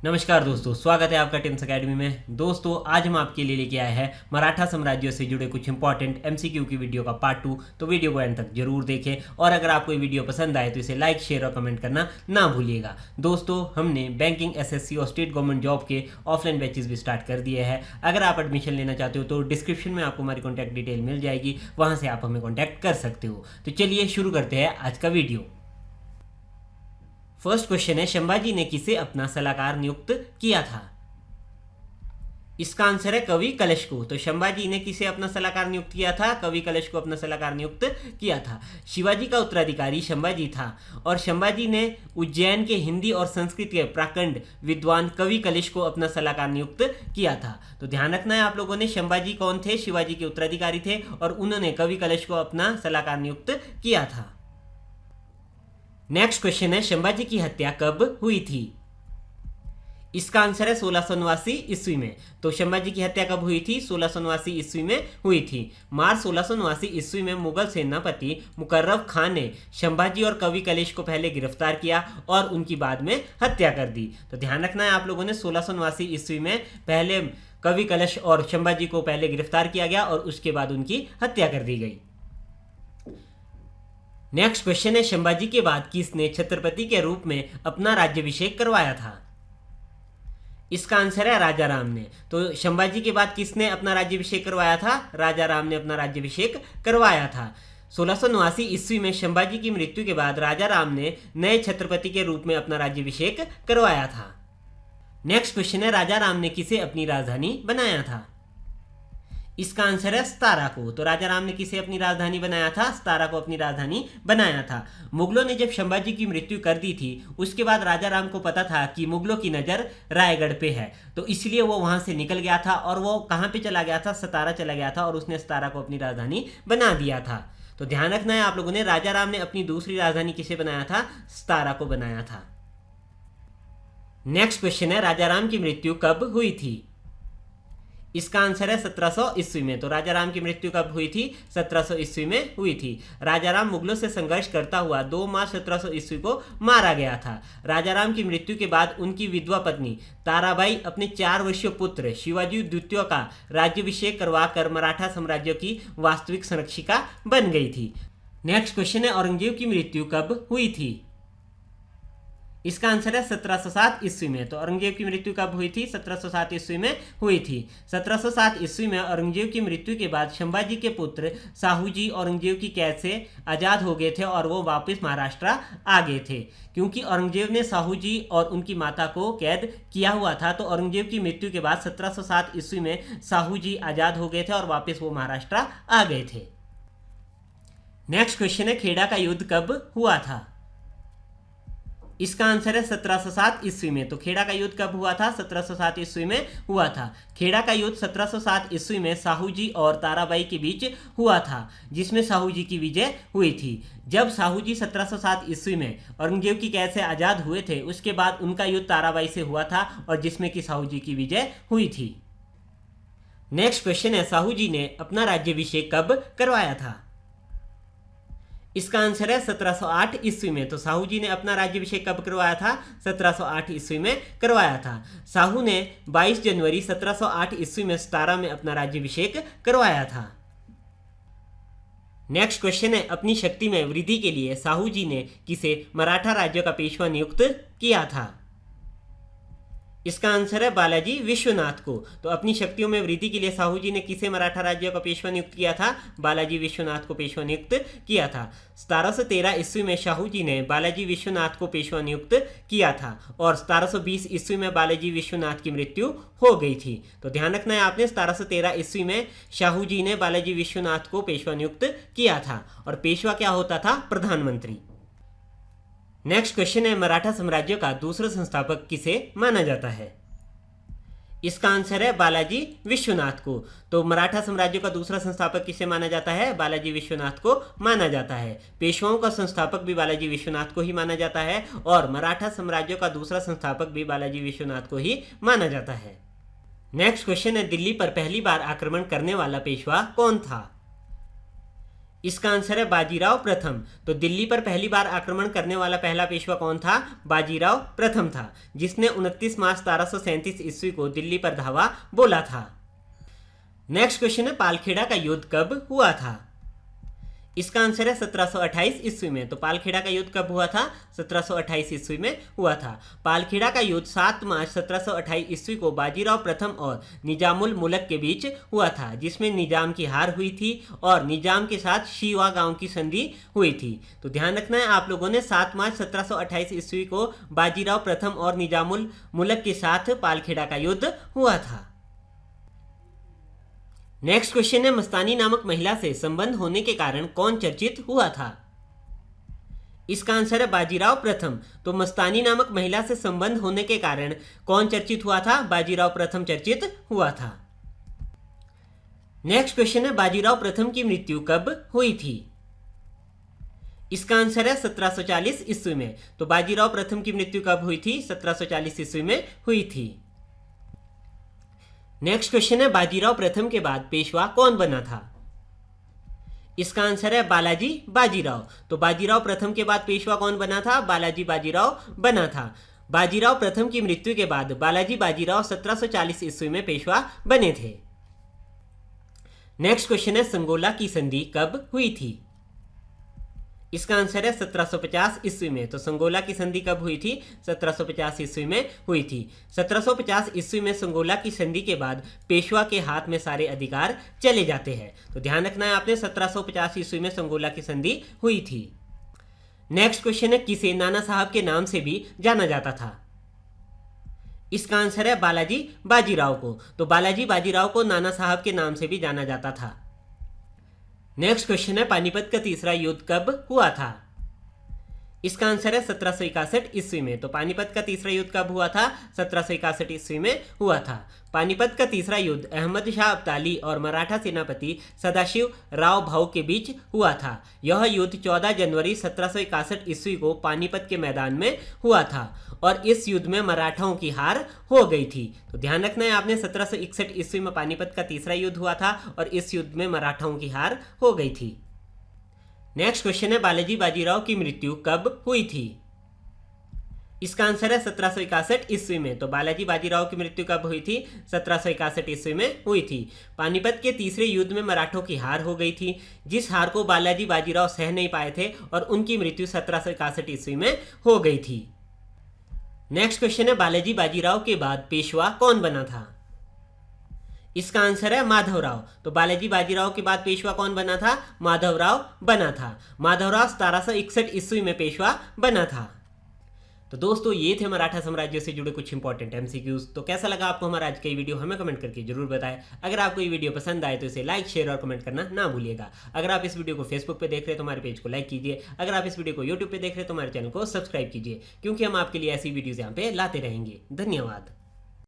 नमस्कार दोस्तों, स्वागत है आपका टिम्स अकेडमी में। दोस्तों, आज हम आपके लिए लेके आए हैं मराठा साम्राज्य से जुड़े कुछ इंपॉर्टेंट एमसीक्यू की वीडियो का पार्ट 2। तो वीडियो को एंड तक जरूर देखें और अगर आपको ये वीडियो पसंद आए तो इसे लाइक, शेयर और कमेंट करना ना भूलिएगा। दोस्तों, हमने बैंकिंग, एसएससी और स्टेट गवर्नमेंट जॉब के ऑफलाइन बैचेस भी स्टार्ट कर दिए हैं। अगर आप एडमिशन लेना चाहते हो तो डिस्क्रिप्शन में आपको हमारी कॉन्टैक्ट डिटेल मिल जाएगी, वहाँ से आप हमें कॉन्टैक्ट कर सकते हो। तो चलिए शुरू करते हैं आज का वीडियो। फर्स्ट क्वेश्चन है, संभाजी ने किसे अपना सलाहकार नियुक्त किया था? इसका आंसर है कवि कलश को। तो संभाजी ने किसे अपना सलाहकार नियुक्त किया था? कवि कलश को अपना सलाहकार नियुक्त किया था। शिवाजी का उत्तराधिकारी संभाजी था और संभाजी ने उज्जैन के हिंदी और संस्कृत के प्रखंड विद्वान कवि कलश को अपना सलाहकार नियुक्त किया था। तो ध्यान रखना है आप लोगों ने, संभाजी कौन थे? शिवाजी के उत्तराधिकारी थे और उन्होंने कवि कलश को अपना सलाहकार नियुक्त किया था। नेक्स्ट क्वेश्चन है, संभाजी की हत्या कब हुई थी? इसका आंसर है 1689 ईस्वी में। तो संभाजी की हत्या कब हुई थी? 1689 ईस्वी में हुई थी। मार्च 1689 ईस्वी में मुगल सेनापति मुकर्रब खान ने संभाजी और कवि कलश को पहले गिरफ्तार किया और उनकी बाद में हत्या कर दी। तो ध्यान रखना है आप लोगों ने, 1689 ईस्वी में पहले कवि कलश और संभाजी को पहले गिरफ्तार किया गया और उसके बाद उनकी हत्या कर दी गई। नेक्स्ट क्वेश्चन है, संभाजी के बाद किसने छत्रपति के रूप में अपना राज्याभिषेक करवाया था? इसका आंसर है राजा राम ने। तो संभाजी के बाद किसने अपना राज्याभिषेक करवाया था? राजा राम ने अपना राज्याभिषेक करवाया था। 1689 ईस्वी में संभाजी की मृत्यु के बाद राजा राम ने नए छत्रपति के रूप में अपना राज्याभिषेक करवाया था। नेक्स्ट क्वेश्चन है, राजा राम ने किसे अपनी राजधानी बनाया था? इसका आंसर है सतारा को। तो राजा राम ने किसे अपनी राजधानी बनाया था? सतारा को अपनी राजधानी बनाया था। मुगलों ने जब संभाजी की मृत्यु कर दी थी उसके बाद राजा राम को पता था कि मुगलों की नज़र रायगढ़ पे है, तो इसलिए वो वहां से निकल गया था और वो कहाँ पे चला गया था? सतारा चला गया था और उसने सतारा को अपनी राजधानी बना दिया था। तो ध्यान रखना है आप लोगों ने, राजा राम ने अपनी दूसरी राजधानी किसे बनाया था? सतारा को बनाया था। नेक्स्ट क्वेश्चन है, राजा राम की मृत्यु कब हुई थी? इसका आंसर है 1700 ईस्वी में। तो राजा राम की मृत्यु कब हुई थी? 1700 ईस्वी में हुई थी। राजा राम मुगलों से संघर्ष करता हुआ 2 मार्च 1700 ईस्वी को मारा गया था। राजा राम की मृत्यु के बाद उनकी विधवा पत्नी ताराबाई अपने 4 वर्षीय पुत्र शिवाजी द्वितीय का राज्याभिषेक करवाकर मराठा साम्राज्य की वास्तविक संरक्षिका बन गई थी। नेक्स्ट क्वेश्चन है, औरंगजेब की मृत्यु कब हुई थी? इसका आंसर है 1707 ईस्वी में। तो औरंगजेब की मृत्यु कब हुई थी? 1707 ईस्वी में हुई थी। 1707 ईस्वी में औरंगजेब की मृत्यु के बाद संभाजी के पुत्र साहू जी औरंगजेब की कैद से आज़ाद हो गए थे और वो वापस महाराष्ट्र आ गए थे। क्योंकि औरंगजेब ने साहू जी और उनकी माता को कैद किया हुआ था, तो औरंगजेब की मृत्यु के बाद 1707 ईस्वी में साहू जी आज़ाद हो गए थे और वापस वो महाराष्ट्र आ गए थे। नेक्स्ट क्वेश्चन है, खेड़ा का युद्ध कब हुआ था? इसका आंसर है 1707 ईस्वी में। तो खेड़ा का युद्ध कब हुआ था? 1707 ईस्वी में हुआ था। खेड़ा का युद्ध 1707 ईस्वी में साहू जी और ताराबाई के बीच हुआ था, जिसमें साहू जी की विजय हुई थी। जब साहू जी 1707 ईस्वी में औरंगजेब की कैद से आज़ाद हुए थे, उसके बाद उनका युद्ध ताराबाई से हुआ था और जिसमें कि साहू जी की विजय हुई थी। नेक्स्ट क्वेश्चन है, साहू जी ने अपना राज्याभिषेक कब करवाया था? इसका आंसर है 1708 ईस्वी में। तो साहू जी ने अपना राज्याभिषेक कब करवाया था? 1708 ईस्वी में करवाया था। साहू ने 22 जनवरी 1708 ईस्वी में सतारा में अपना राज्याभिषेक करवाया था। नेक्स्ट क्वेश्चन है, अपनी शक्ति में वृद्धि के लिए साहू जी ने किसे मराठा राज्य का पेशवा नियुक्त किया था? इसका आंसर है बालाजी विश्वनाथ को। तो अपनी शक्तियों में वृद्धि के लिए साहू जी ने किसे मराठा राज्य का पेशवा नियुक्त किया था? बालाजी विश्वनाथ को पेशवा नियुक्त किया था। 1713 ईस्वी में साहू जी ने बालाजी विश्वनाथ को पेशवा नियुक्त किया था और 1720 ईस्वी में बालाजी विश्वनाथ की मृत्यु हो गई थी। तो ध्यान रखना है आपने, 1713 ईस्वी में साहू जी ने बालाजी विश्वनाथ को पेशवा नियुक्त किया था और पेशवा क्या होता था? प्रधानमंत्री। नेक्स्ट क्वेश्चन है, मराठा साम्राज्य का दूसरा संस्थापक किसे माना जाता है? इसका आंसर है बालाजी विश्वनाथ को। तो मराठा साम्राज्य का दूसरा संस्थापक किसे माना जाता है? बालाजी विश्वनाथ को माना जाता है। पेशवाओं का संस्थापक भी बालाजी विश्वनाथ को ही माना जाता है और मराठा साम्राज्य का दूसरा संस्थापक भी बालाजी विश्वनाथ को ही माना जाता है। नेक्स्ट क्वेश्चन है, दिल्ली पर पहली बार आक्रमण करने वाला पेशवा कौन था? इसका आंसर है बाजीराव प्रथम। तो दिल्ली पर पहली बार आक्रमण करने वाला पहला पेशवा कौन था? बाजीराव प्रथम था, जिसने 29 मार्च 1737 ईस्वी को दिल्ली पर धावा बोला था। नेक्स्ट क्वेश्चन है पालखेड़ा का युद्ध कब हुआ था? इसका आंसर है 1728 ईस्वी में। तो पालखेड़ा का युद्ध कब हुआ था? 1728 ईस्वी में हुआ था। पालखेड़ा का युद्ध 7 मार्च 1728 ईस्वी को बाजीराव प्रथम और निजामुल मुल्क के बीच हुआ था, जिसमें निजाम की हार हुई थी और निजाम के साथ शीवा गांव की संधि हुई थी। तो ध्यान रखना है आप लोगों ने 7 मार्च 1728 ईस्वी को बाजीराव प्रथम और निजामुल मुल्क के साथ पालखेड़ा का युद्ध हुआ था। नेक्स्ट क्वेश्चन है मस्तानी नामक महिला से संबंध होने के कारण कौन चर्चित हुआ था? इसका आंसर है बाजीराव प्रथम। तो मस्तानी नामक महिला से संबंध होने के कारण कौन चर्चित हुआ था? बाजीराव प्रथम चर्चित हुआ था। नेक्स्ट क्वेश्चन है बाजीराव प्रथम की मृत्यु कब हुई थी? इसका आंसर है 1740 ईस्वी में। तो बाजीराव प्रथम की मृत्यु कब हुई थी? 1740 ईस्वी में हुई थी। नेक्स्ट क्वेश्चन है बाजीराव प्रथम के बाद पेशवा कौन बना था? इसका आंसर है बालाजी बाजीराव। तो बाजीराव प्रथम के बाद पेशवा कौन बना था? बालाजी बाजीराव बना था। बाजीराव प्रथम की मृत्यु के बाद बालाजी बाजीराव 1740 ईस्वी में पेशवा बने थे। नेक्स्ट क्वेश्चन है संगोला की संधि कब हुई थी? इसका आंसर है 1750 ईस्वी में। तो संगोला की संधि कब हुई थी? 1750 ईस्वी में हुई थी। 1750 ईस्वी में संगोला की संधि के बाद पेशवा के हाथ में सारे अधिकार चले जाते हैं। तो ध्यान रखना है आपने 1750 ईस्वी में संगोला की संधि हुई थी। नेक्स्ट क्वेश्चन है किसे नाना साहब के नाम से भी जाना जाता था? इसका आंसर है बालाजी बाजीराव को। तो बालाजी बाजीराव को नाना साहब के नाम से भी जाना जाता था। नेक्स्ट क्वेश्चन है पानीपत का तीसरा युद्ध कब हुआ था? इसका आंसर है 1761 ईस्वी में। तो पानीपत का तीसरा युद्ध कब हुआ था? 1761 ईस्वी में हुआ था। पानीपत का तीसरा युद्ध अहमद शाह अब्दाली और मराठा सेनापति सदाशिव राव भाऊ के बीच हुआ था। यह युद्ध 14 जनवरी 1761 ईस्वी को पानीपत के मैदान में हुआ था और इस युद्ध में मराठाओं की हार हो गई थी। तो ध्यान रखना है आपने 1761 ईस्वी में पानीपत का तीसरा युद्ध हुआ था और इस युद्ध में मराठाओं की हार हो गई थी। नेक्स्ट क्वेश्चन है बालाजी बाजीराव की मृत्यु कब हुई थी? इसका आंसर है 1761 ईस्वी में। तो बालाजी बाजीराव की मृत्यु कब हुई थी? 1761 ईस्वी में हुई थी। पानीपत के तीसरे युद्ध में मराठों की हार हो गई थी, जिस हार को बालाजी बाजीराव सह नहीं पाए थे और उनकी मृत्यु 1761 ईस्वी में हो गई थी। नेक्स्ट क्वेश्चन है बालाजी बाजीराव के बाद पेशवा कौन बना था? इसका आंसर है माधवराव। तो बालाजी बाजीराव के बाद पेशवा कौन बना था? माधवराव बना था। माधवराव 1761 ईस्वी में पेशवा बना था। तो दोस्तों ये थे मराठा साम्राज्य से जुड़े कुछ इंपॉर्टेंट एमसीक्यूज। तो कैसा लगा आपको हमारा आज का ये वीडियो? हमें कमेंट करके जरूर बताएं। अगर आपको ये वीडियो पसंद आए तो इसे लाइक शेयर और कमेंट करना ना भूलिएगा। अगर आप इस वीडियो को फेसबुक पे देख रहे हैं तो हमारे पेज को लाइक कीजिए। अगर आप इस वीडियो को यूट्यूब पे देख रहे हैं तो हमारे चैनल को सब्सक्राइब कीजिए, क्योंकि हम आपके लिए ऐसी वीडियोज यहाँ पे लाते रहेंगे। धन्यवाद।